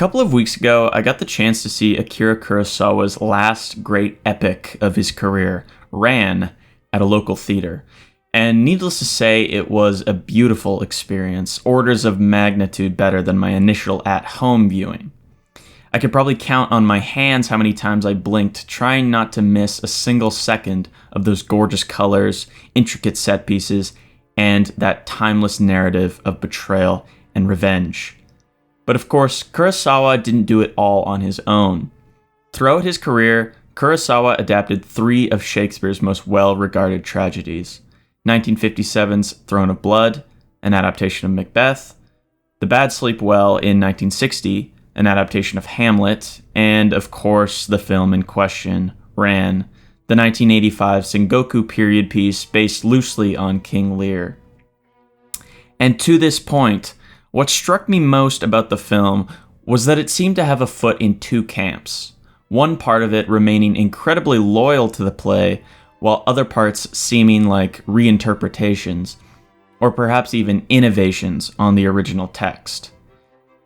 couple of weeks ago, I got the chance to see Akira Kurosawa's last great epic of his career, Ran, at a local theater. And needless to say, it was a beautiful experience, orders of magnitude better than my initial at-home viewing. I could probably count on my hands how many times I blinked, trying not to miss a single second of those gorgeous colors, intricate set pieces, and that timeless narrative of betrayal and revenge. But of course, Kurosawa didn't do it all on his own. Throughout his career, Kurosawa adapted 3 of Shakespeare's most well-regarded tragedies: 1957's Throne of Blood, an adaptation of Macbeth; The Bad Sleep Well in 1960, an adaptation of Hamlet; and, of course, the film in question, Ran, the 1985 Sengoku period piece based loosely on King Lear. And to this point, what struck me most about the film was that it seemed to have a foot in 2 camps, one part of it remaining incredibly loyal to the play, while other parts seeming like reinterpretations, or perhaps even innovations on the original text.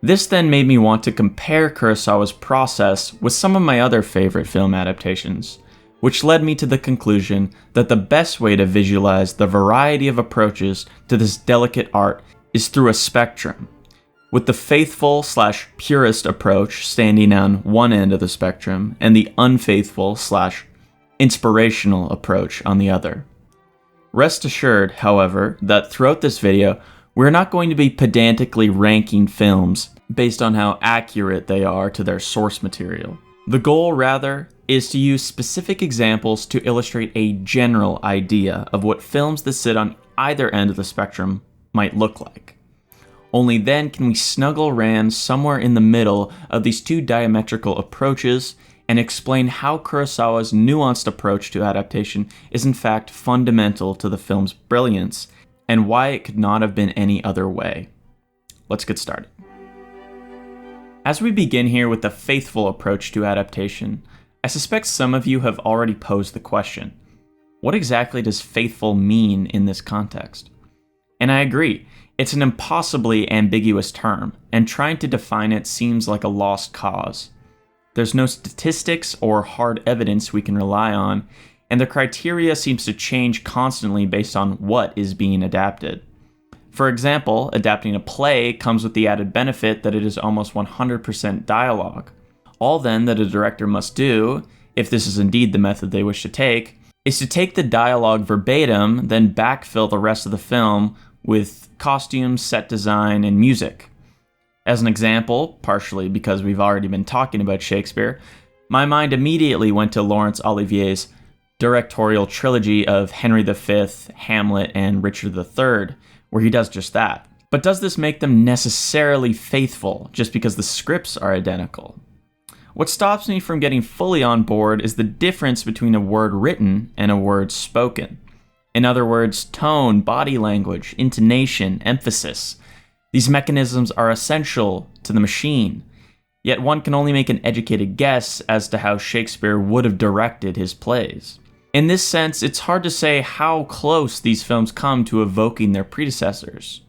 This then made me want to compare Kurosawa's process with some of my other favorite film adaptations, which led me to the conclusion that the best way to visualize the variety of approaches to this delicate art is through a spectrum, with the faithful/purist approach standing on one end of the spectrum and the unfaithful/inspirational approach on the other. Rest assured, however, that throughout this video, we're not going to be pedantically ranking films based on how accurate they are to their source material. The goal, rather, is to use specific examples to illustrate a general idea of what films that sit on either end of the spectrum might look like. Only then can we snuggle Ran somewhere in the middle of these 2 diametrical approaches and explain how Kurosawa's nuanced approach to adaptation is in fact fundamental to the film's brilliance and why it could not have been any other way. Let's get started. As we begin here with the faithful approach to adaptation, I suspect some of you have already posed the question, what exactly does faithful mean in this context? And I agree, it's an impossibly ambiguous term, and trying to define it seems like a lost cause. There's no statistics or hard evidence we can rely on, and the criteria seems to change constantly based on what is being adapted. For example, adapting a play comes with the added benefit that it is almost 100% dialogue. All then that a director must do, if this is indeed the method they wish to take, is to take the dialogue verbatim, then backfill the rest of the film with costumes, set design, and music. As an example, partially because we've already been talking about Shakespeare, my mind immediately went to Laurence Olivier's directorial trilogy of Henry V, Hamlet, and Richard III, where he does just that. But does this make them necessarily faithful just because the scripts are identical? What stops me from getting fully on board is the difference between a word written and a word spoken. In other words, tone, body language, intonation, emphasis. These mechanisms are essential to the machine, yet one can only make an educated guess as to how Shakespeare would have directed his plays. In this sense, it's hard to say how close these films come to evoking their predecessors.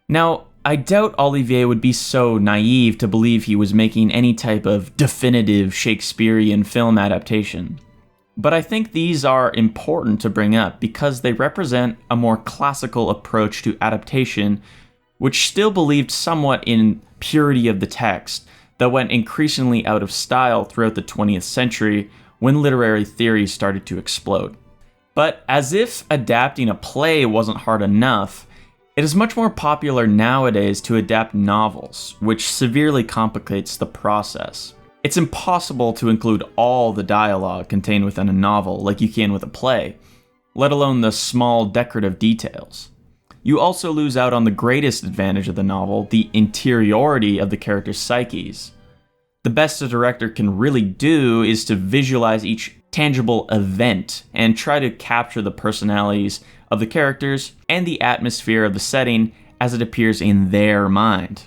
Now, I doubt Olivier would be so naive to believe he was making any type of definitive Shakespearean film adaptation. But I think these are important to bring up because they represent a more classical approach to adaptation, which still believed somewhat in purity of the text, that went increasingly out of style throughout the 20th century when literary theory started to explode. But as if adapting a play wasn't hard enough, it is much more popular nowadays to adapt novels, which severely complicates the process. It's impossible to include all the dialogue contained within a novel like you can with a play, let alone the small decorative details. You also lose out on the greatest advantage of the novel, the interiority of the characters' psyches. The best a director can really do is to visualize each tangible event and try to capture the personalities of the characters and the atmosphere of the setting as it appears in their mind.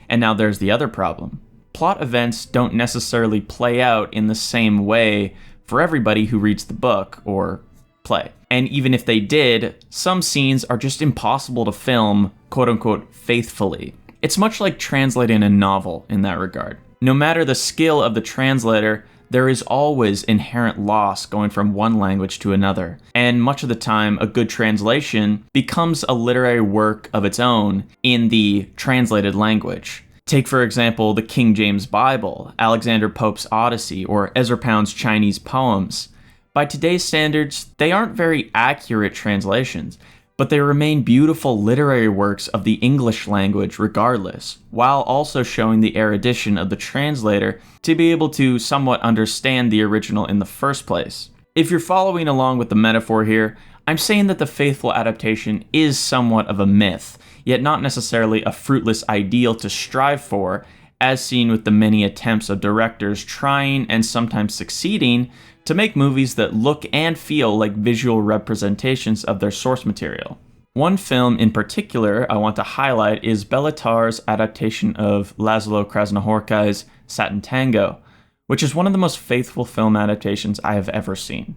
And now there's the other problem. Plot events don't necessarily play out in the same way for everybody who reads the book or play. And even if they did, some scenes are just impossible to film, quote-unquote, faithfully. It's much like translating a novel in that regard. No matter the skill of the translator, there is always inherent loss going from one language to another, and much of the time, a good translation becomes a literary work of its own in the translated language. Take, for example, the King James Bible, Alexander Pope's Odyssey, or Ezra Pound's Chinese poems. By today's standards, they aren't very accurate translations, but they remain beautiful literary works of the English language regardless, while also showing the erudition of the translator to be able to somewhat understand the original in the first place. If you're following along with the metaphor here, I'm saying that the faithful adaptation is somewhat of a myth, yet not necessarily a fruitless ideal to strive for, as seen with the many attempts of directors trying and sometimes succeeding to make movies that look and feel like visual representations of their source material. One film in particular I want to highlight is Bela Tarr's adaptation of Laszlo Krasznahorkai's Satantango, which is one of the most faithful film adaptations I have ever seen.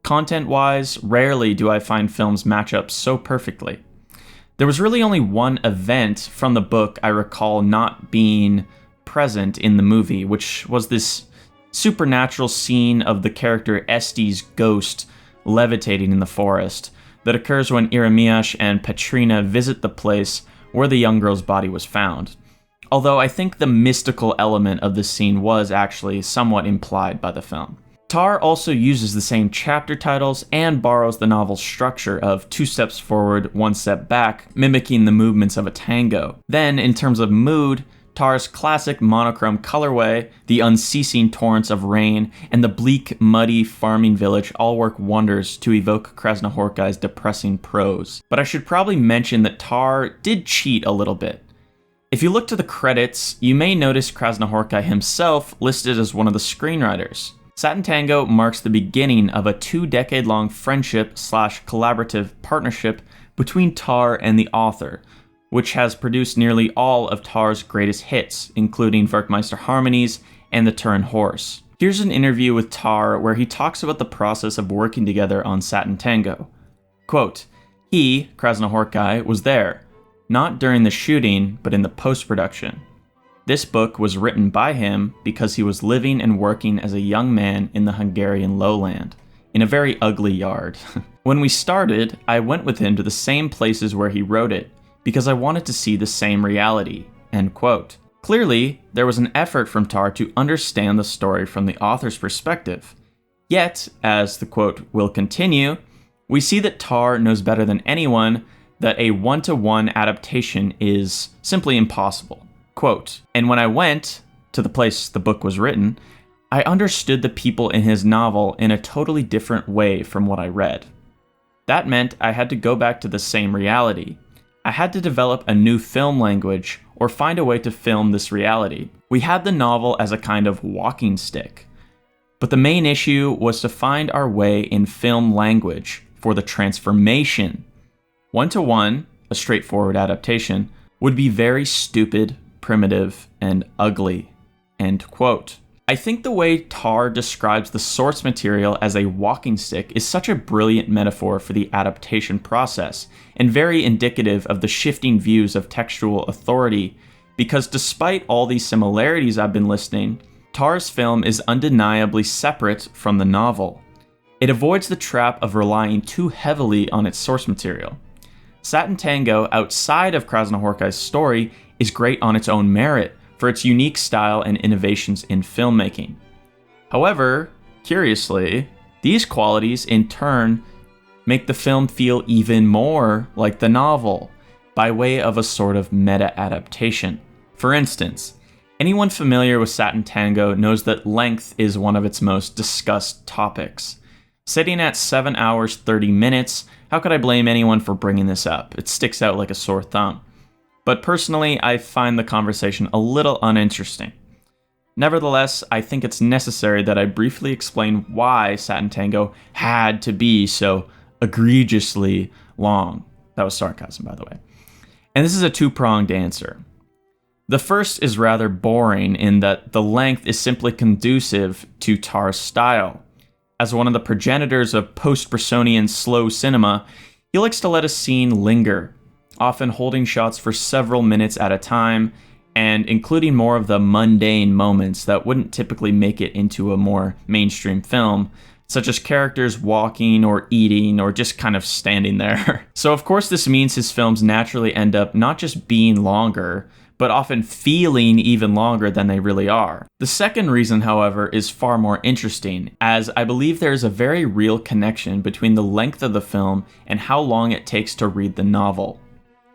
Content-wise, rarely do I find films match up so perfectly. There was really only one event from the book I recall not being present in the movie, which was this supernatural scene of the character Este's ghost levitating in the forest that occurs when Iremias and Petrina visit the place where the young girl's body was found. Although I think the mystical element of this scene was actually somewhat implied by the film. Tarr also uses the same chapter titles and borrows the novel's structure of 2 steps forward, 1 step back, mimicking the movements of a tango. Then, in terms of mood, Tarr's classic monochrome colorway, the unceasing torrents of rain, and the bleak, muddy farming village all work wonders to evoke Krasznahorkai's depressing prose. But I should probably mention that Tarr did cheat a little bit. If you look to the credits, you may notice Krasznahorkai himself listed as one of the screenwriters. Satantango marks the beginning of a 2-decade-long friendship/collaborative partnership between Tarr and the author, which has produced nearly all of Tarr's greatest hits, including Werkmeister Harmonies and The Turin Horse. Here's an interview with Tarr where he talks about the process of working together on Satantango. Quote, "He, Krasznahorkai, was there, not during the shooting, but in the post-production. This book was written by him because he was living and working as a young man in the Hungarian lowland, in a very ugly yard. When we started, I went with him to the same places where he wrote it, because I wanted to see the same reality." End quote. Clearly, there was an effort from Tarr to understand the story from the author's perspective. Yet, as the quote will continue, we see that Tarr knows better than anyone that a one-to-one adaptation is simply impossible. Quote, "And when I went to the place the book was written, I understood the people in his novel in a totally different way from what I read. That meant I had to go back to the same reality. I had to develop a new film language or find a way to film this reality. We had the novel as a kind of walking stick. But the main issue was to find our way in film language for the transformation. One-to-one, a straightforward adaptation, would be very stupid, primitive, and ugly." End quote. I think the way Tarr describes the source material as a walking stick is such a brilliant metaphor for the adaptation process, and very indicative of the shifting views of textual authority, because despite all these similarities I've been listing, Tarr's film is undeniably separate from the novel. It avoids the trap of relying too heavily on its source material. Satantango, outside of Krasznahorkai's story, is great on its own merit, for its unique style and innovations in filmmaking. However, curiously, these qualities in turn make the film feel even more like the novel, by way of a sort of meta-adaptation. For instance, anyone familiar with Satantango knows that length is one of its most discussed topics. Sitting at 7 hours 30 minutes, how could I blame anyone for bringing this up? It sticks out like a sore thumb. But personally, I find the conversation a little uninteresting. Nevertheless, I think it's necessary that I briefly explain why Satantango had to be so egregiously long. That was sarcasm, by the way. And this is a two-pronged answer. The first is rather boring in that the length is simply conducive to Tarr's style. As one of the progenitors of post-Bressonian slow cinema, he likes to let a scene linger, often holding shots for several minutes at a time, and including more of the mundane moments that wouldn't typically make it into a more mainstream film, such as characters walking or eating or just kind of standing there. So of course this means his films naturally end up not just being longer, but often feeling even longer than they really are. The second reason, however, is far more interesting, as I believe there is a very real connection between the length of the film and how long it takes to read the novel.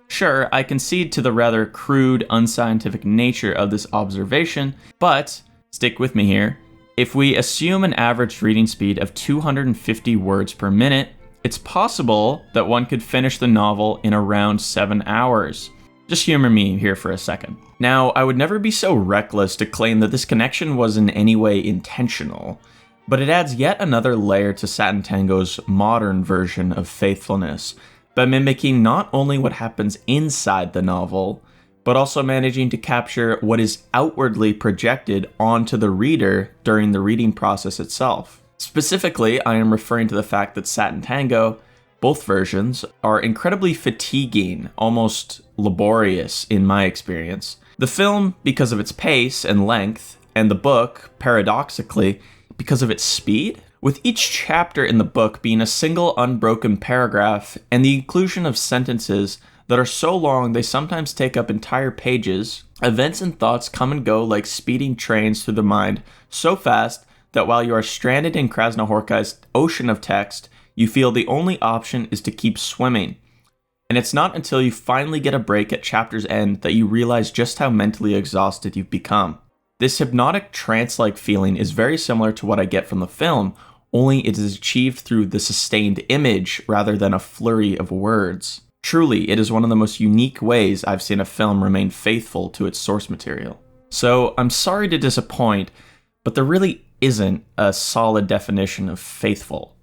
Sure, I concede to the rather crude, unscientific nature of this observation, but, stick with me here, if we assume an average reading speed of 250 words per minute, it's possible that one could finish the novel in around 7 hours. Just humor me here for a second. Now, I would never be so reckless to claim that this connection was in any way intentional, but it adds yet another layer to Satantango's modern version of faithfulness, by mimicking not only what happens inside the novel, but also managing to capture what is outwardly projected onto the reader during the reading process itself. Specifically, I am referring to the fact that Satantango, both versions, are incredibly fatiguing, almost laborious in my experience. The film, because of its pace and length, and the book, paradoxically, because of its speed, with each chapter in the book being a single unbroken paragraph and the inclusion of sentences that are so long they sometimes take up entire pages, events and thoughts come and go like speeding trains through the mind so fast that while you are stranded in Krasnohorkai's ocean of text, you feel the only option is to keep swimming. And it's not until you finally get a break at chapter's end that you realize just how mentally exhausted you've become. This hypnotic trance-like feeling is very similar to what I get from the film, only it is achieved through the sustained image rather than a flurry of words. Truly, it is one of the most unique ways I've seen a film remain faithful to its source material. So, I'm sorry to disappoint, but there really isn't a solid definition of faithful.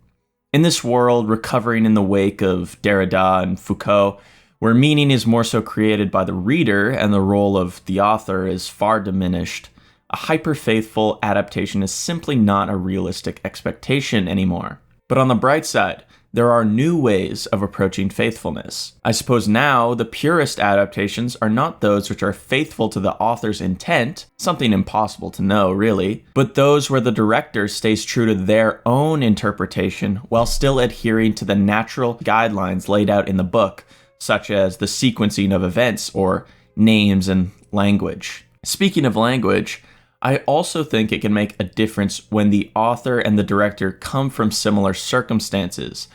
In this world recovering in the wake of Derrida and Foucault, where meaning is more so created by the reader and the role of the author is far diminished, a hyper-faithful adaptation is simply not a realistic expectation anymore. But on the bright side, there are new ways of approaching faithfulness. I suppose now the purest adaptations are not those which are faithful to the author's intent, something impossible to know really, but those where the director stays true to their own interpretation while still adhering to the natural guidelines laid out in the book, such as the sequencing of events or names and language. Speaking of language, I also think it can make a difference when the author and the director come from similar circumstances,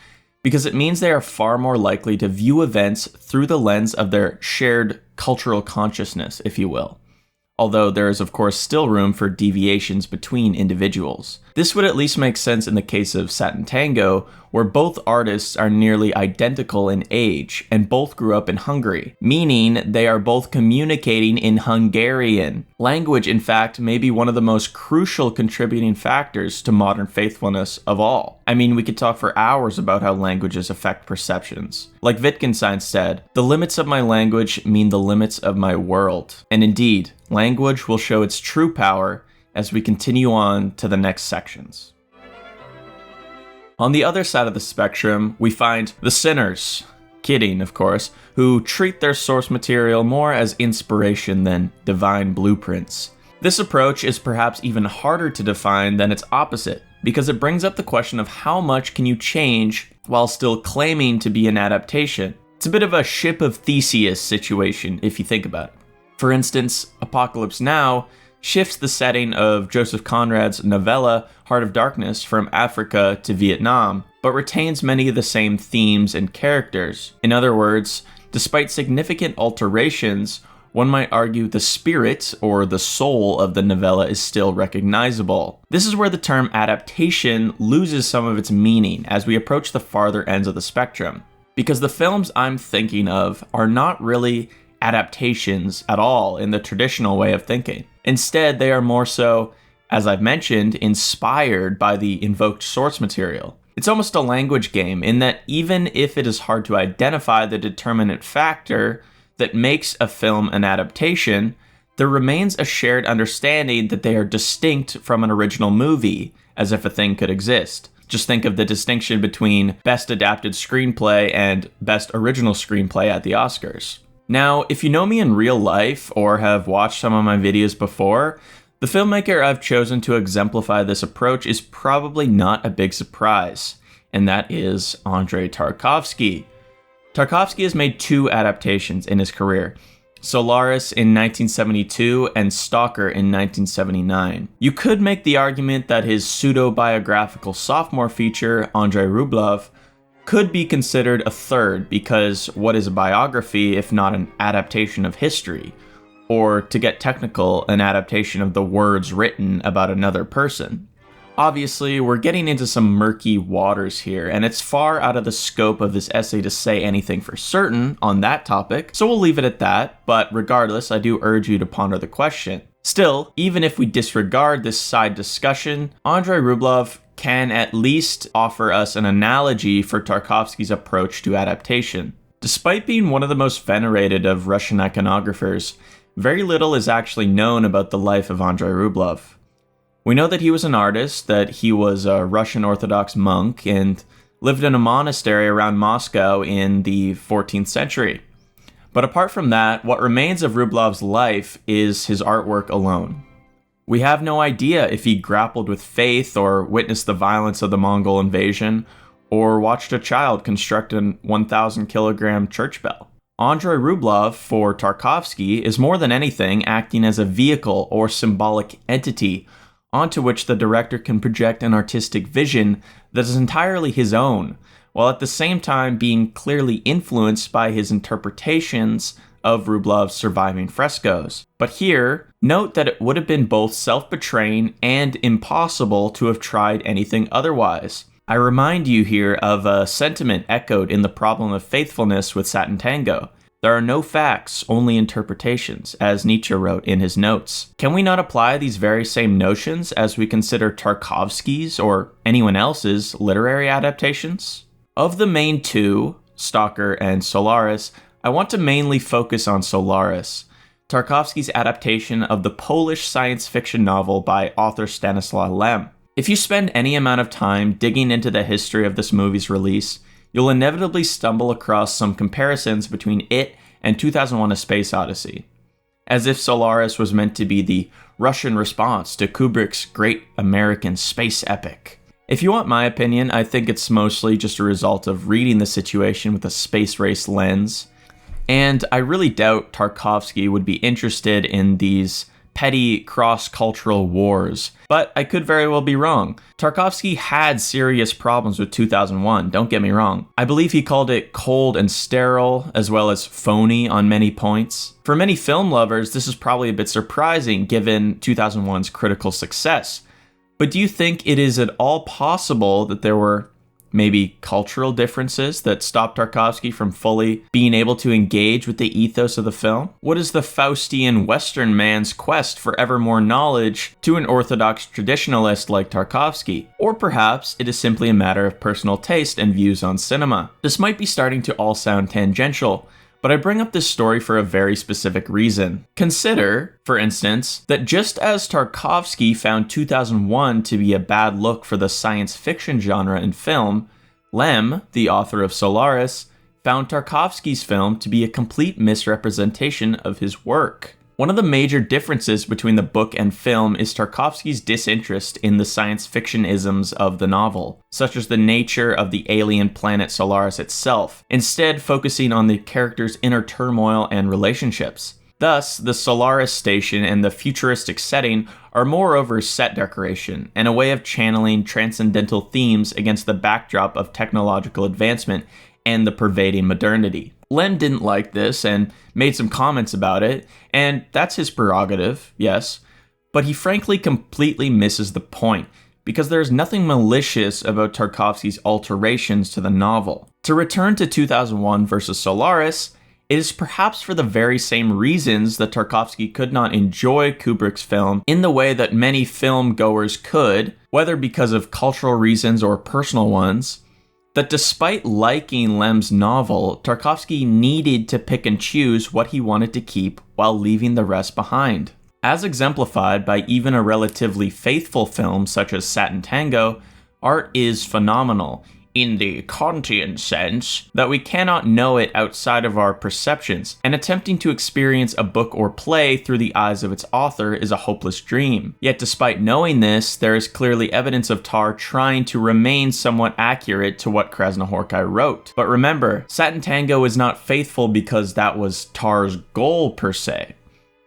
because it means they are far more likely to view events through the lens of their shared cultural consciousness, if you will. Although there is of course still room for deviations between individuals. This would at least make sense in the case of Satantango, where both artists are nearly identical in age and both grew up in Hungary, meaning they are both communicating in Hungarian. Language, in fact, may be one of the most crucial contributing factors to modern faithfulness of all. I mean, we could talk for hours about how languages affect perceptions. Like Wittgenstein said, "The limits of my language mean the limits of my world." And indeed, language will show its true power as we continue on to the next sections. On the other side of the spectrum, we find the sinners, kidding of course, who treat their source material more as inspiration than divine blueprints. This approach is perhaps even harder to define than its opposite, because it brings up the question of how much can you change while still claiming to be an adaptation. It's a bit of a ship of Theseus situation if you think about it. For instance, Apocalypse Now shifts the setting of Joseph Conrad's novella Heart of Darkness from Africa to Vietnam, but retains many of the same themes and characters. In other words, despite significant alterations, one might argue the spirit or the soul of the novella is still recognizable. This is where the term adaptation loses some of its meaning as we approach the farther ends of the spectrum, because the films I'm thinking of are not really adaptations at all in the traditional way of thinking. Instead, they are more so, as I've mentioned, inspired by the invoked source material. It's almost a language game in that even if it is hard to identify the determinant factor that makes a film an adaptation, there remains a shared understanding that they are distinct from an original movie, as if a thing could exist. Just think of the distinction between Best Adapted Screenplay and Best Original Screenplay at the Oscars. Now, if you know me in real life or have watched some of my videos before, the filmmaker I've chosen to exemplify this approach is probably not a big surprise, and that is Andrei Tarkovsky. Tarkovsky has made 2 adaptations in his career, Solaris in 1972 and Stalker in 1979. You could make the argument that his pseudo-biographical sophomore feature, Andrei Rublev, could be considered a third, because what is a biography if not an adaptation of history? Or, to get technical, an adaptation of the words written about another person. Obviously, we're getting into some murky waters here, and it's far out of the scope of this essay to say anything for certain on that topic, so we'll leave it at that, but regardless, I do urge you to ponder the question. Still, even if we disregard this side discussion, Andrei Rublev can at least offer us an analogy for Tarkovsky's approach to adaptation. Despite being one of the most venerated of Russian iconographers, very little is actually known about the life of Andrei Rublev. We know that he was an artist, that he was a Russian Orthodox monk, and lived in a monastery around Moscow in the 14th century. But apart from that, what remains of Rublev's life is his artwork alone. We have no idea if he grappled with faith or witnessed the violence of the Mongol invasion, or watched a child construct a 1,000-kilogram church bell. Andrei Rublev, for Tarkovsky, is more than anything acting as a vehicle or symbolic entity onto which the director can project an artistic vision that is entirely his own, while at the same time being clearly influenced by his interpretations of Rublev's surviving frescoes. But here, note that it would have been both self-betraying and impossible to have tried anything otherwise. I remind you here of a sentiment echoed in The Problem of Faithfulness with Satantango. There are no facts, only interpretations, as Nietzsche wrote in his notes. Can we not apply these very same notions as we consider Tarkovsky's or anyone else's literary adaptations? Of the main 2, Stalker and Solaris, I want to mainly focus on Solaris, Tarkovsky's adaptation of the Polish science fiction novel by author Stanisław Lem. If you spend any amount of time digging into the history of this movie's release, you'll inevitably stumble across some comparisons between it and 2001: A Space Odyssey, as if Solaris was meant to be the Russian response to Kubrick's great American space epic. If you want my opinion, I think it's mostly just a result of reading the situation with a space race lens, and I really doubt Tarkovsky would be interested in these petty cross-cultural wars, but I could very well be wrong. Tarkovsky had serious problems with 2001, don't get me wrong. I believe he called it cold and sterile, as well as phony on many points. For many film lovers, this is probably a bit surprising given 2001's critical success. But do you think it is at all possible that there were maybe cultural differences that stopped Tarkovsky from fully being able to engage with the ethos of the film? What is the Faustian Western man's quest for ever more knowledge to an orthodox traditionalist like Tarkovsky? Or perhaps it is simply a matter of personal taste and views on cinema. This might be starting to all sound tangential, but I bring up this story for a very specific reason. Consider, for instance, that just as Tarkovsky found 2001 to be a bad look for the science fiction genre in film, Lem, the author of Solaris, found Tarkovsky's film to be a complete misrepresentation of his work. One of the major differences between the book and film is Tarkovsky's disinterest in the science fiction isms of the novel, such as the nature of the alien planet Solaris itself, instead focusing on the characters' inner turmoil and relationships. Thus, the Solaris station and the futuristic setting are moreover set decoration, and a way of channeling transcendental themes against the backdrop of technological advancement and the pervading modernity. Lem didn't like this and made some comments about it, and that's his prerogative, yes, but he frankly completely misses the point, because there's nothing malicious about Tarkovsky's alterations to the novel. To return to 2001 versus Solaris, it is perhaps for the very same reasons that Tarkovsky could not enjoy Kubrick's film in the way that many film goers could, whether because of cultural reasons or personal ones, that despite liking Lem's novel, Tarkovsky needed to pick and choose what he wanted to keep while leaving the rest behind. As exemplified by even a relatively faithful film such as Satantango, art is phenomenal, in the Kantian sense, that we cannot know it outside of our perceptions, and attempting to experience a book or play through the eyes of its author is a hopeless dream. Yet despite knowing this, there is clearly evidence of Tarr trying to remain somewhat accurate to what Krasznahorkai wrote. But remember, Satantango is not faithful because that was Tarr's goal per se.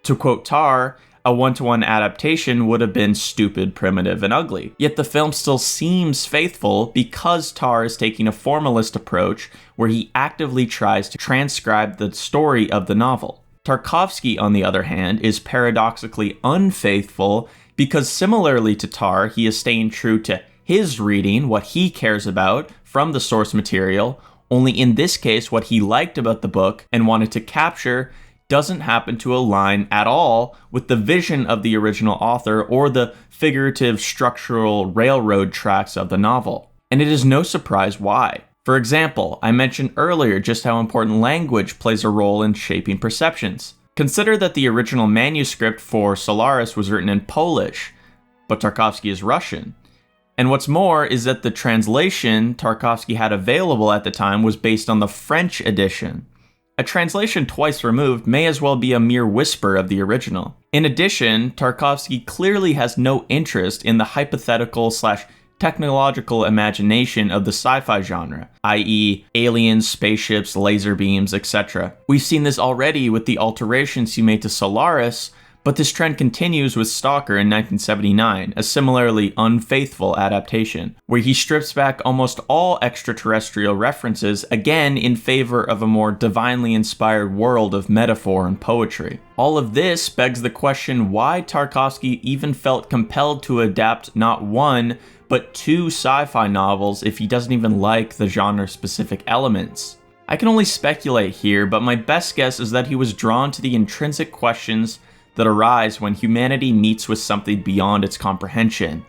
To quote Tarr, a one-to-one adaptation would have been stupid, primitive, and ugly. Yet the film still seems faithful because Tarr is taking a formalist approach where he actively tries to transcribe the story of the novel. Tarkovsky, on the other hand, is paradoxically unfaithful because similarly to Tarr, he is staying true to his reading, what he cares about from the source material, only in this case what he liked about the book and wanted to capture doesn't happen to align at all with the vision of the original author or the figurative structural railroad tracks of the novel. And it is no surprise why. For example, I mentioned earlier just how important language plays a role in shaping perceptions. Consider that the original manuscript for Solaris was written in Polish, but Tarkovsky is Russian. And what's more is that the translation Tarkovsky had available at the time was based on the French edition. A translation twice removed may as well be a mere whisper of the original. In addition, Tarkovsky clearly has no interest in the hypothetical/technological imagination of the sci-fi genre, i.e. aliens, spaceships, laser beams, etc. We've seen this already with the alterations he made to Solaris, but this trend continues with Stalker in 1979, a similarly unfaithful adaptation, where he strips back almost all extraterrestrial references, again in favor of a more divinely inspired world of metaphor and poetry. All of this begs the question why Tarkovsky even felt compelled to adapt not one, but two sci-fi novels if he doesn't even like the genre-specific elements. I can only speculate here, but my best guess is that he was drawn to the intrinsic questions that arise when humanity meets with something beyond its comprehension.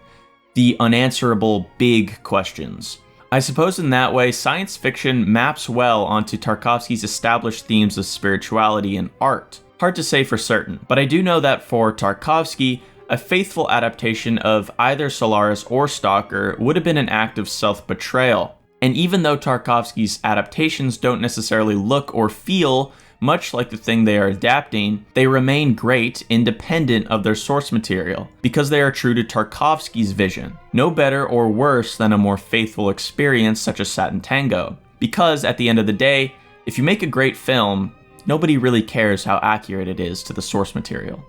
The unanswerable big questions. I suppose in that way, science fiction maps well onto Tarkovsky's established themes of spirituality and art. Hard to say for certain, but I do know that for Tarkovsky, a faithful adaptation of either Solaris or Stalker would have been an act of self-betrayal. And even though Tarkovsky's adaptations don't necessarily look or feel much like the thing they are adapting, they remain great independent of their source material, because they are true to Tarkovsky's vision. No better or worse than a more faithful experience such as Satantango. Because at the end of the day, if you make a great film, nobody really cares how accurate it is to the source material.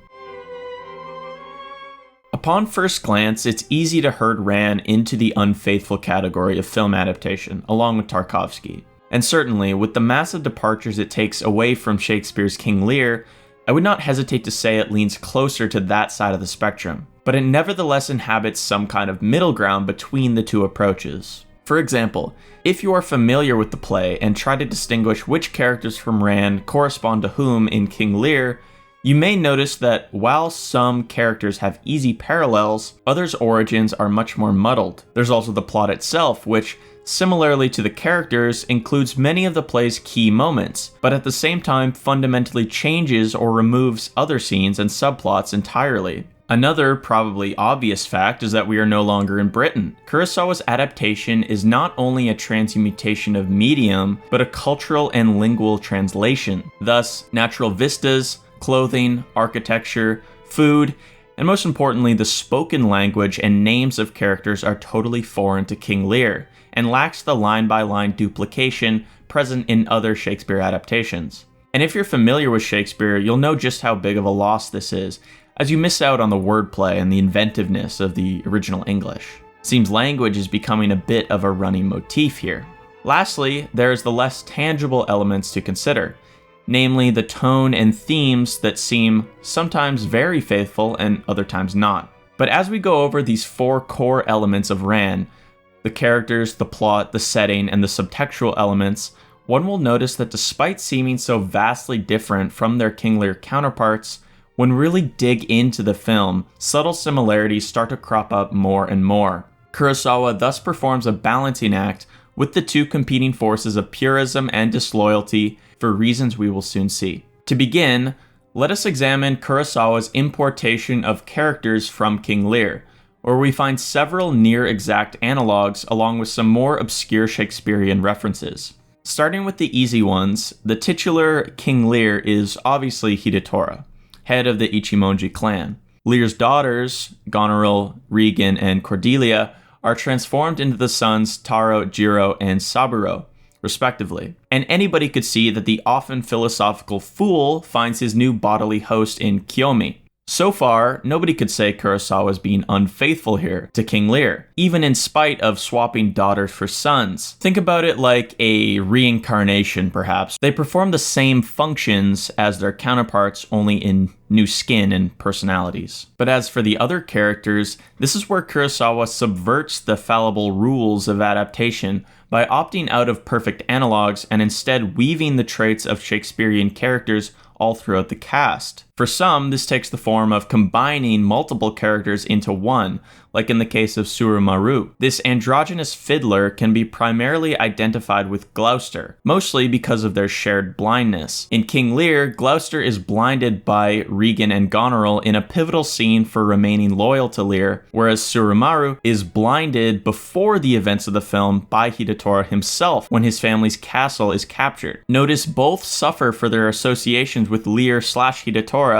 Upon first glance, it's easy to herd Rand into the unfaithful category of film adaptation, along with Tarkovsky. And certainly, with the massive departures it takes away from Shakespeare's King Lear, I would not hesitate to say it leans closer to that side of the spectrum. But it nevertheless inhabits some kind of middle ground between the two approaches. For example, if you are familiar with the play and try to distinguish which characters from Rand correspond to whom in King Lear, you may notice that while some characters have easy parallels, others' origins are much more muddled. There's also the plot itself, which, similarly to the characters, includes many of the play's key moments, but at the same time fundamentally changes or removes other scenes and subplots entirely. Another, probably obvious fact is that we are no longer in Britain. Kurosawa's adaptation is not only a transmutation of medium, but a cultural and lingual translation. Thus, natural vistas, clothing, architecture, food, and most importantly, the spoken language and names of characters are totally foreign to King Lear, and lacks the line-by-line duplication present in other Shakespeare adaptations. And if you're familiar with Shakespeare, you'll know just how big of a loss this is, as you miss out on the wordplay and the inventiveness of the original English. Seems language is becoming a bit of a running motif here. Lastly, there's the less tangible elements to consider, namely the tone and themes that seem sometimes very faithful and other times not. But as we go over these four core elements of Rand, the characters, the plot, the setting, and the subtextual elements, one will notice that despite seeming so vastly different from their King Lear counterparts, when really dig into the film, subtle similarities start to crop up more and more. Kurosawa thus performs a balancing act with the two competing forces of purism and disloyalty for reasons we will soon see. To begin, let us examine Kurosawa's importation of characters from King Lear, where we find several near-exact analogues along with some more obscure Shakespearean references. Starting with the easy ones, the titular King Lear is obviously Hidetora, head of the Ichimonji clan. Lear's daughters, Goneril, Regan, and Cordelia, are transformed into the sons Taro, Jiro, and Saburo, respectively. And anybody could see that the often philosophical fool finds his new bodily host in Kiyomi. So far, nobody could say Kurosawa is being unfaithful here to King Lear, even in spite of swapping daughters for sons. Think about it like a reincarnation, perhaps. They perform the same functions as their counterparts, only in new skin and personalities. But as for the other characters, this is where Kurosawa subverts the fallible rules of adaptation by opting out of perfect analogues and instead weaving the traits of Shakespearean characters all throughout the cast. For some, this takes the form of combining multiple characters into one, like in the case of Surumaru. This androgynous fiddler can be primarily identified with Gloucester, mostly because of their shared blindness. In King Lear, Gloucester is blinded by Regan and Goneril in a pivotal scene for remaining loyal to Lear, whereas Surumaru is blinded before the events of the film by Hidetora himself when his family's castle is captured. Notice both suffer for their associations with Lear/Hidetora,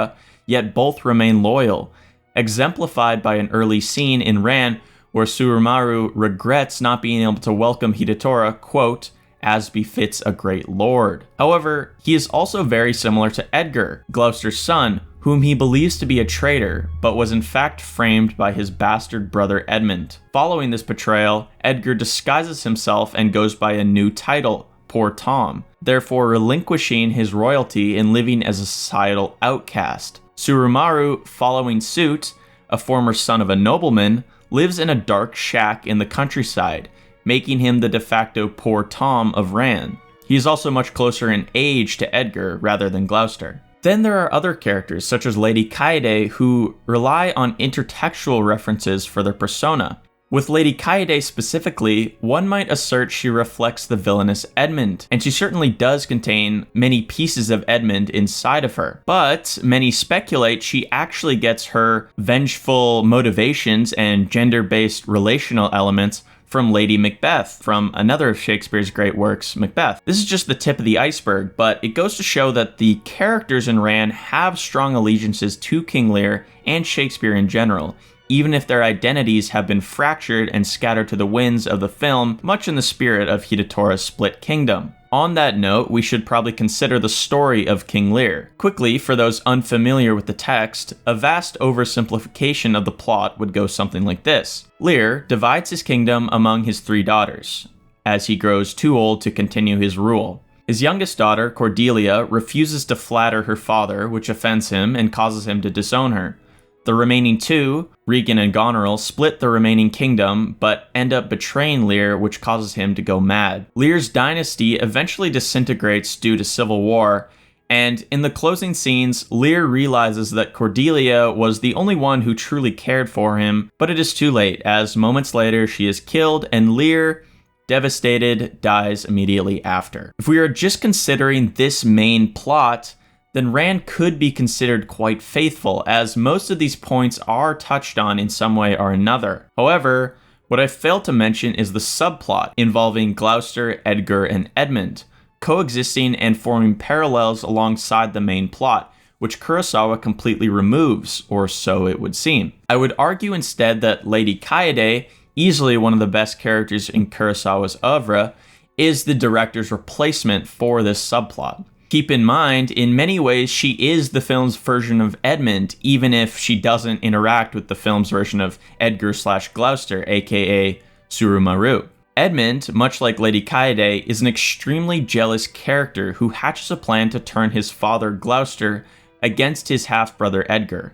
yet both remain loyal, exemplified by an early scene in Ran where Surumaru regrets not being able to welcome Hidetora, quote, as befits a great lord. However, he is also very similar to Edgar, Gloucester's son, whom he believes to be a traitor, but was in fact framed by his bastard brother Edmund. Following this portrayal, Edgar disguises himself and goes by a new title, Poor Tom, therefore relinquishing his royalty and living as a societal outcast. Surumaru, following suit, a former son of a nobleman, lives in a dark shack in the countryside, making him the de facto Poor Tom of Ran. He is also much closer in age to Edgar rather than Gloucester. Then there are other characters, such as Lady Kaede, who rely on intertextual references for their persona. With Lady Kaede specifically, one might assert she reflects the villainous Edmund, and she certainly does contain many pieces of Edmund inside of her. But many speculate she actually gets her vengeful motivations and gender-based relational elements from Lady Macbeth, from another of Shakespeare's great works, Macbeth. This is just the tip of the iceberg, but it goes to show that the characters in Ran have strong allegiances to King Lear and Shakespeare in general, even if their identities have been fractured and scattered to the winds of the film, much in the spirit of Hidetora's split kingdom. On that note, we should probably consider the story of King Lear. Quickly, for those unfamiliar with the text, a vast oversimplification of the plot would go something like this. Lear divides his kingdom among his 3 daughters, as he grows too old to continue his rule. His youngest daughter, Cordelia, refuses to flatter her father, which offends him and causes him to disown her. The remaining 2, Regan and Goneril, split the remaining kingdom, but end up betraying Lear, which causes him to go mad. Lear's dynasty eventually disintegrates due to civil war, and in the closing scenes, Lear realizes that Cordelia was the only one who truly cared for him, but it is too late, as moments later she is killed and Lear, devastated, dies immediately after. If we are just considering this main plot, then Ran could be considered quite faithful, as most of these points are touched on in some way or another. However, what I failed to mention is the subplot involving Gloucester, Edgar, and Edmund, coexisting and forming parallels alongside the main plot, which Kurosawa completely removes, or so it would seem. I would argue instead that Lady Kaede, easily one of the best characters in Kurosawa's oeuvre, is the director's replacement for this subplot. Keep in mind, in many ways, she is the film's version of Edmund, even if she doesn't interact with the film's version of Edgar/Gloucester, aka Surumaru. Edmund, much like Lady Kaede, is an extremely jealous character who hatches a plan to turn his father Gloucester against his half-brother Edgar.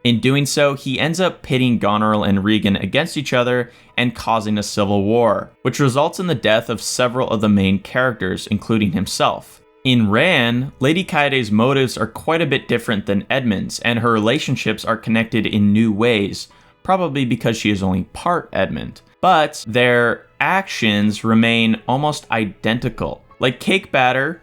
In doing so, he ends up pitting Goneril and Regan against each other and causing a civil war, which results in the death of several of the main characters, including himself. In Ran, Lady Kaede's motives are quite a bit different than Edmund's, and her relationships are connected in new ways, probably because she is only part Edmund. But their actions remain almost identical. Like cake batter,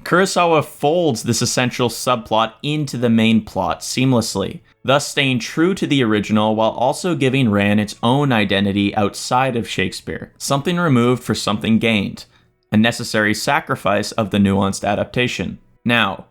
Kurosawa folds this essential subplot into the main plot seamlessly, thus staying true to the original while also giving Ran its own identity outside of Shakespeare, something removed for something gained, a necessary sacrifice of the nuanced adaptation. Now,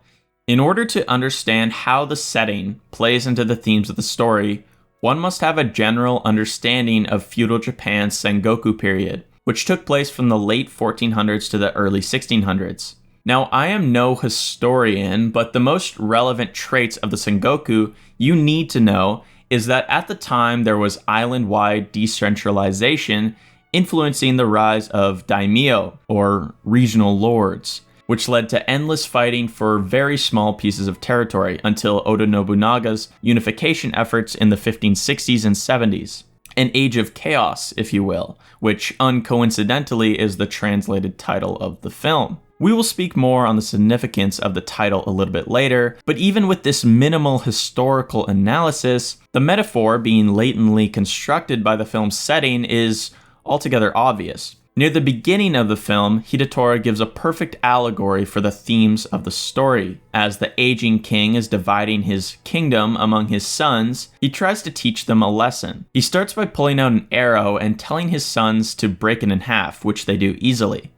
in order to understand how the setting plays into the themes of the story, one must have a general understanding of feudal Japan's Sengoku period, which took place from the late 1400s to the early 1600s. Now, I am no historian, but the most relevant traits of the Sengoku you need to know is that at the time there was island-wide decentralization influencing the rise of daimyo, or regional lords, which led to endless fighting for very small pieces of territory until Oda Nobunaga's unification efforts in the 1560s and 70s. An age of chaos, if you will, which uncoincidentally is the translated title of the film. We will speak more on the significance of the title a little bit later, but even with this minimal historical analysis, the metaphor being latently constructed by the film's setting is altogether obvious. Near the beginning of the film, Hidetora gives a perfect allegory for the themes of the story. As the aging king is dividing his kingdom among his sons, he tries to teach them a lesson. He starts by pulling out an arrow and telling his sons to break it in half, which they do easily.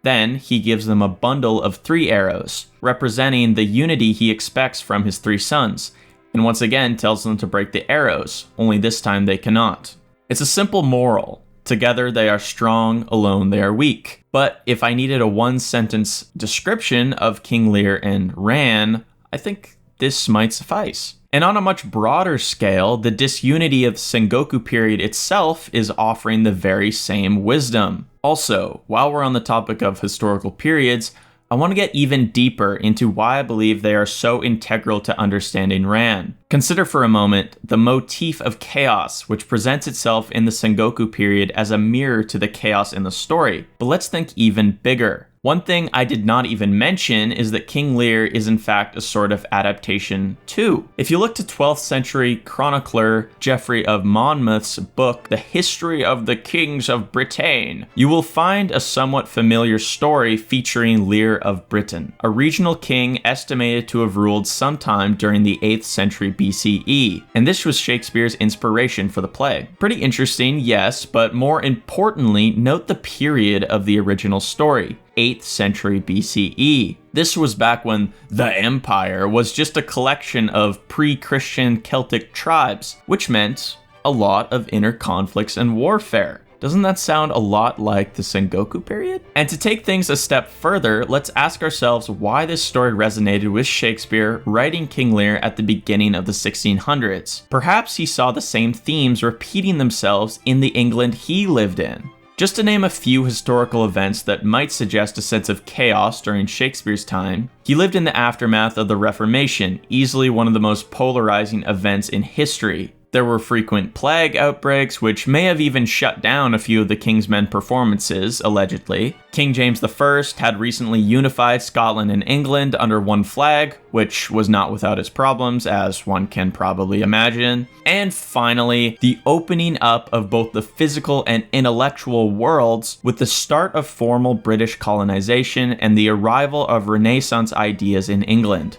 Then, he gives them a bundle of 3 arrows, representing the unity he expects from his 3 sons, and once again tells them to break the arrows, only this time they cannot. It's a simple moral. Together they are strong, alone they are weak. But if I needed a one-sentence description of King Lear and Ran, I think this might suffice. And on a much broader scale, the disunity of the Sengoku period itself is offering the very same wisdom. Also, while we're on the topic of historical periods, I want to get even deeper into why I believe they are so integral to understanding Ran. Consider for a moment the motif of chaos, which presents itself in the Sengoku period as a mirror to the chaos in the story. But let's think even bigger. One thing I did not even mention is that King Lear is in fact a sort of adaptation too. If you look to 12th century chronicler Geoffrey of Monmouth's book, The History of the Kings of Britain, you will find a somewhat familiar story featuring Lear of Britain, a regional king estimated to have ruled sometime during the 8th century BCE, and this was Shakespeare's inspiration for the play. Pretty interesting, yes, but more importantly, note the period of the original story. 8th century BCE. This was back when the Empire was just a collection of pre-Christian Celtic tribes, which meant a lot of inner conflicts and warfare. Doesn't that sound a lot like the Sengoku period? And to take things a step further, let's ask ourselves why this story resonated with Shakespeare writing King Lear at the beginning of the 1600s. Perhaps he saw the same themes repeating themselves in the England he lived in. Just to name a few historical events that might suggest a sense of chaos during Shakespeare's time, he lived in the aftermath of the Reformation, easily one of the most polarizing events in history. There were frequent plague outbreaks, which may have even shut down a few of the King's Men performances, allegedly. King James I had recently unified Scotland and England under one flag, which was not without its problems, as one can probably imagine. And finally, the opening up of both the physical and intellectual worlds with the start of formal British colonization and the arrival of Renaissance ideas in England.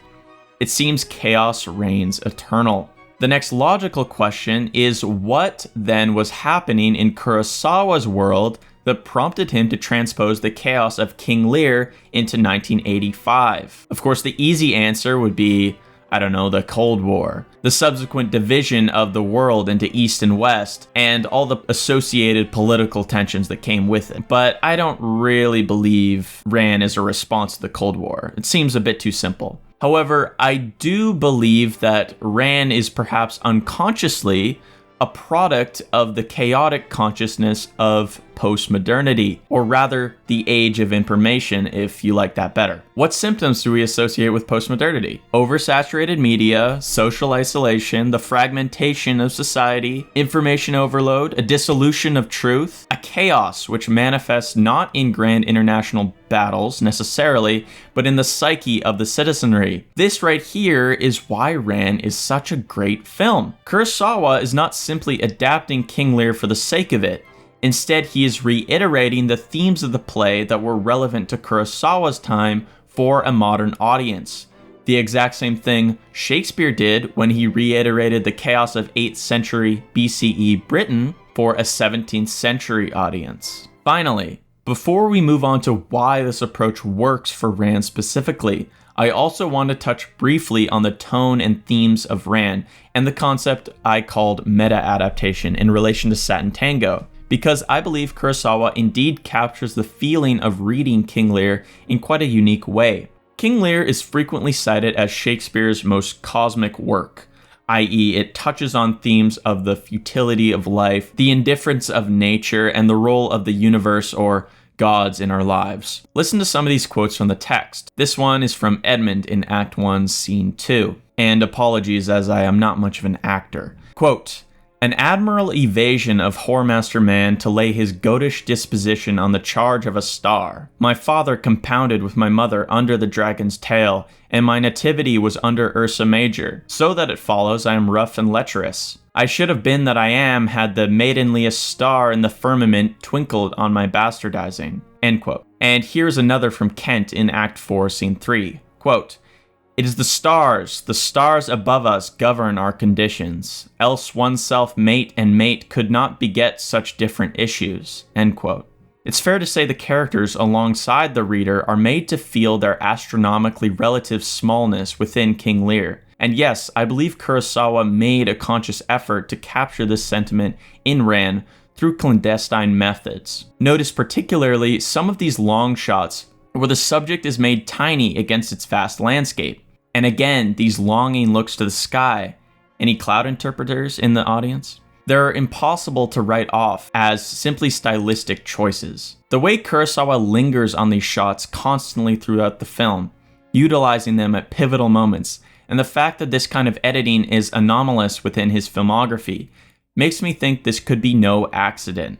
It seems chaos reigns eternal. The next logical question is what then was happening in Kurosawa's world that prompted him to transpose the chaos of King Lear into 1985? Of course, the easy answer would be, the Cold War, the subsequent division of the world into East and West, and all the associated political tensions that came with it. But I don't really believe Ran is a response to the Cold War. It seems a bit too simple. However, I do believe that Ran is perhaps unconsciously a product of the chaotic consciousness of postmodernity, or rather, the age of information, if you like that better. What symptoms do we associate with postmodernity? Oversaturated media, social isolation, the fragmentation of society, information overload, a dissolution of truth, a chaos which manifests not in grand international battles necessarily, but in the psyche of the citizenry. This right here is why Ran is such a great film. Kurosawa is not simply adapting King Lear for the sake of it. Instead, he is reiterating the themes of the play that were relevant to Kurosawa's time for a modern audience. The exact same thing Shakespeare did when he reiterated the chaos of 8th century BCE Britain for a 17th century audience. Finally, before we move on to why this approach works for Rand specifically, I also want to touch briefly on the tone and themes of Rand and the concept I called meta-adaptation in relation to Satantango, because I believe Kurosawa indeed captures the feeling of reading King Lear in quite a unique way. King Lear is frequently cited as Shakespeare's most cosmic work, i.e. it touches on themes of the futility of life, the indifference of nature, and the role of the universe or gods in our lives. Listen to some of these quotes from the text. This one is from Edmund in Act 1, Scene 2. And apologies as I am not much of an actor. Quote, "An admirable evasion of whoremaster man to lay his goatish disposition on the charge of a star. My father compounded with my mother under the dragon's tail, and my nativity was under Ursa Major, so that it follows I am rough and lecherous. I should have been that I am had the maidenliest star in the firmament twinkled on my bastardizing." End quote. And here's another from Kent in Act 4, Scene 3. Quote, "It is the stars above us govern our conditions, else oneself mate and mate could not beget such different issues." End quote. It's fair to say the characters alongside the reader are made to feel their astronomically relative smallness within King Lear. And yes, I believe Kurosawa made a conscious effort to capture this sentiment in Rand through clandestine methods. Notice particularly some of these long shots where the subject is made tiny against its vast landscape. And again, these longing looks to the sky. Any cloud interpreters in the audience? They're impossible to write off as simply stylistic choices. The way Kurosawa lingers on these shots constantly throughout the film, utilizing them at pivotal moments, and the fact that this kind of editing is anomalous within his filmography, makes me think this could be no accident.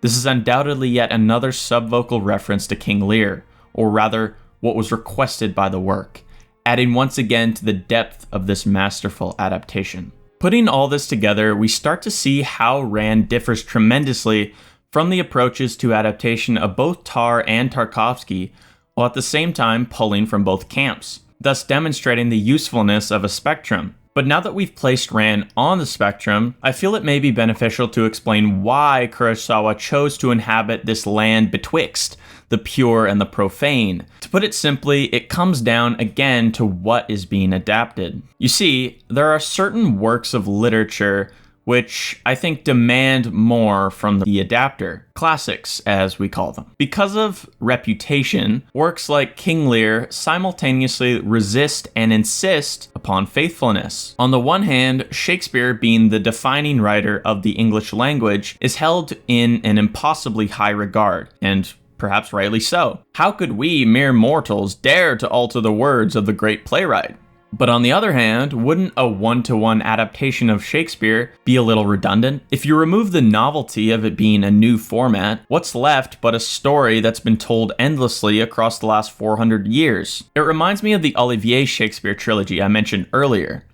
This is undoubtedly yet another subvocal reference to King Lear, or rather, what was requested by the work, adding once again to the depth of this masterful adaptation. Putting all this together, we start to see how Rand differs tremendously from the approaches to adaptation of both Tarr and Tarkovsky, while at the same time pulling from both camps, thus demonstrating the usefulness of a spectrum. But now that we've placed Rand on the spectrum, I feel it may be beneficial to explain why Kurosawa chose to inhabit this land betwixt the pure and the profane. To put it simply, it comes down again to what is being adapted. You see, there are certain works of literature which I think demand more from the adapter. Classics, as we call them. Because of reputation, works like King Lear simultaneously resist and insist upon faithfulness. On the one hand, Shakespeare, being the defining writer of the English language, is held in an impossibly high regard, and perhaps rightly so. How could we, mere mortals, dare to alter the words of the great playwright? But on the other hand, wouldn't a one-to-one adaptation of Shakespeare be a little redundant? If you remove the novelty of it being a new format, what's left but a story that's been told endlessly across the last 400 years? It reminds me of the Olivier Shakespeare trilogy I mentioned earlier.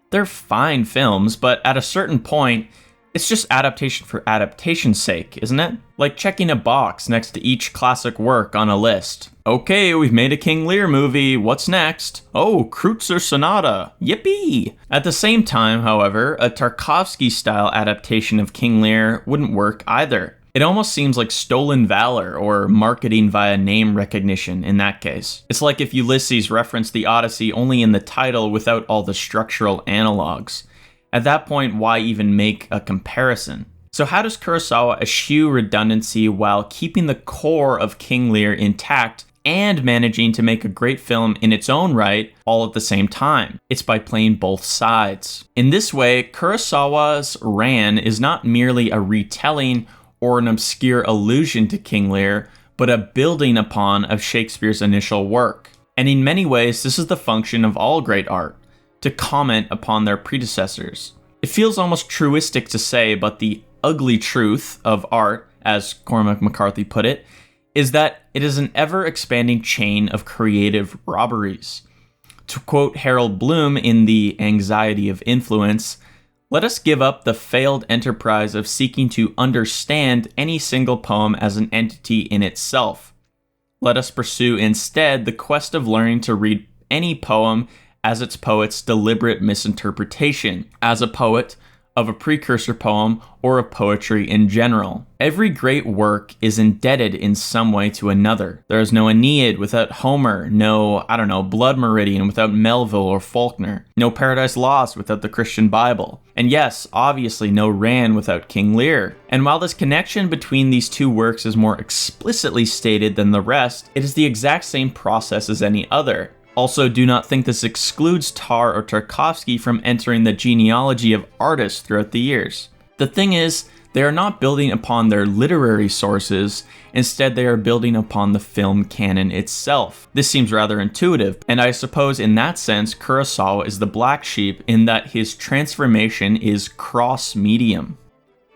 They're fine films, but at a certain point, it's just adaptation for adaptation's sake, isn't it? Like checking a box next to each classic work on a list. Okay, we've made a King Lear movie, what's next? Oh, Kreutzer Sonata, yippee! At the same time, however, a Tarkovsky-style adaptation of King Lear wouldn't work either. It almost seems like stolen valor or marketing via name recognition in that case. It's like if Ulysses referenced the Odyssey only in the title without all the structural analogs. At that point, why even make a comparison? So how does Kurosawa eschew redundancy while keeping the core of King Lear intact and managing to make a great film in its own right all at the same time? It's by playing both sides. In this way, Kurosawa's Rand is not merely a retelling or an obscure allusion to King Lear, but a building upon of Shakespeare's initial work. And in many ways, this is the function of all great art, to comment upon their predecessors. It feels almost truistic to say, but the ugly truth of art, as Cormac McCarthy put it, is that it is an ever-expanding chain of creative robberies. To quote Harold Bloom in The Anxiety of Influence, "Let us give up the failed enterprise of seeking to understand any single poem as an entity in itself. Let us pursue instead the quest of learning to read any poem as its poet's deliberate misinterpretation, as a poet of a precursor poem or of poetry in general. Every great work is indebted in some way to another. There is no Aeneid without Homer, no, Blood Meridian without Melville or Faulkner, no Paradise Lost without the Christian Bible, and yes, obviously no Ran without King Lear. And while this connection between these two works is more explicitly stated than the rest, it is the exact same process as any other. Also, do not think this excludes Tarr or Tarkovsky from entering the genealogy of artists throughout the years. The thing is, they are not building upon their literary sources, instead they are building upon the film canon itself. This seems rather intuitive, and I suppose in that sense, Kurosawa is the black sheep in that his transformation is cross-medium.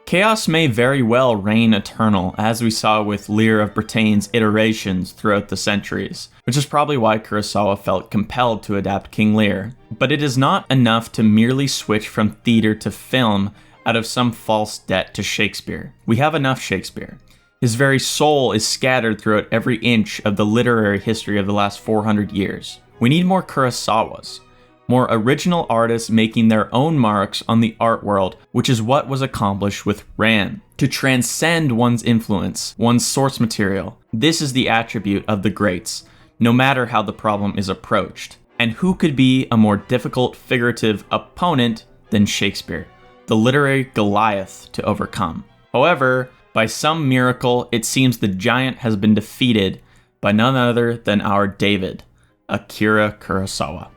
Chaos may very well reign eternal, as we saw with Lear of Britaine's iterations throughout the centuries, which is probably why Kurosawa felt compelled to adapt King Lear. But it is not enough to merely switch from theater to film out of some false debt to Shakespeare. We have enough Shakespeare. His very soul is scattered throughout every inch of the literary history of the last 400 years. We need more Kurosawas. More original artists making their own marks on the art world, which is what was accomplished with Ran. To transcend one's influence, one's source material, this is the attribute of the greats, no matter how the problem is approached. And who could be a more difficult figurative opponent than Shakespeare, the literary Goliath to overcome? However, by some miracle, it seems the giant has been defeated by none other than our David, Akira Kurosawa.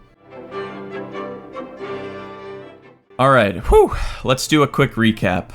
Alright, let's do a quick recap.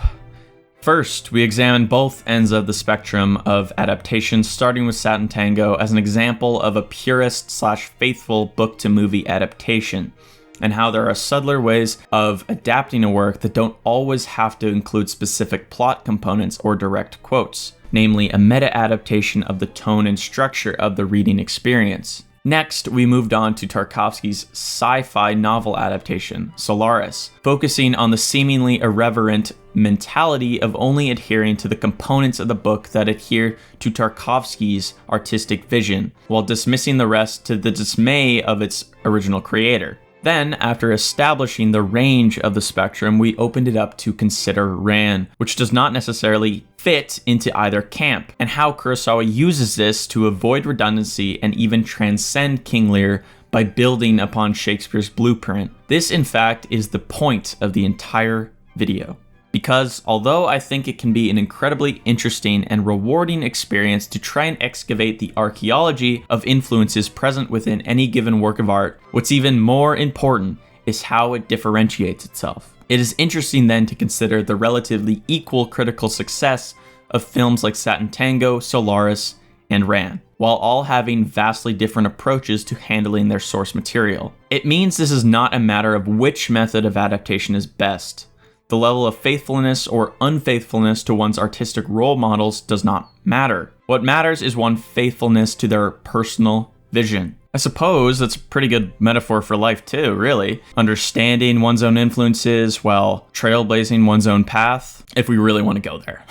First, we examined both ends of the spectrum of adaptation, starting with Satantango as an example of a purist/faithful book-to-movie adaptation, and how there are subtler ways of adapting a work that don't always have to include specific plot components or direct quotes, namely a meta-adaptation of the tone and structure of the reading experience. Next, we moved on to Tarkovsky's sci-fi novel adaptation, Solaris, focusing on the seemingly irreverent mentality of only adhering to the components of the book that adhere to Tarkovsky's artistic vision, while dismissing the rest to the dismay of its original creator. Then, after establishing the range of the spectrum, we opened it up to consider Ran, which does not necessarily fit into either camp, and how Kurosawa uses this to avoid redundancy and even transcend King Lear by building upon Shakespeare's blueprint. This, in fact, is the point of the entire video. Because although I think it can be an incredibly interesting and rewarding experience to try and excavate the archaeology of influences present within any given work of art, what's even more important is how it differentiates itself. It is interesting then to consider the relatively equal critical success of films like Satantango, Solaris, and Ran, while all having vastly different approaches to handling their source material. It means this is not a matter of which method of adaptation is best. The level of faithfulness or unfaithfulness to one's artistic role models does not matter. What matters is one's faithfulness to their personal vision. I suppose that's a pretty good metaphor for life too, really. Understanding one's own influences while trailblazing one's own path, if we really want to go there.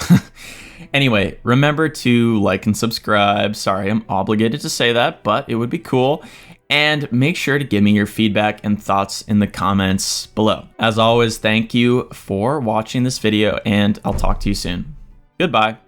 Anyway, remember to like and subscribe. Sorry, I'm obligated to say that, but it would be cool. And make sure to give me your feedback and thoughts in the comments below. As always, thank you for watching this video, and I'll talk to you soon. Goodbye.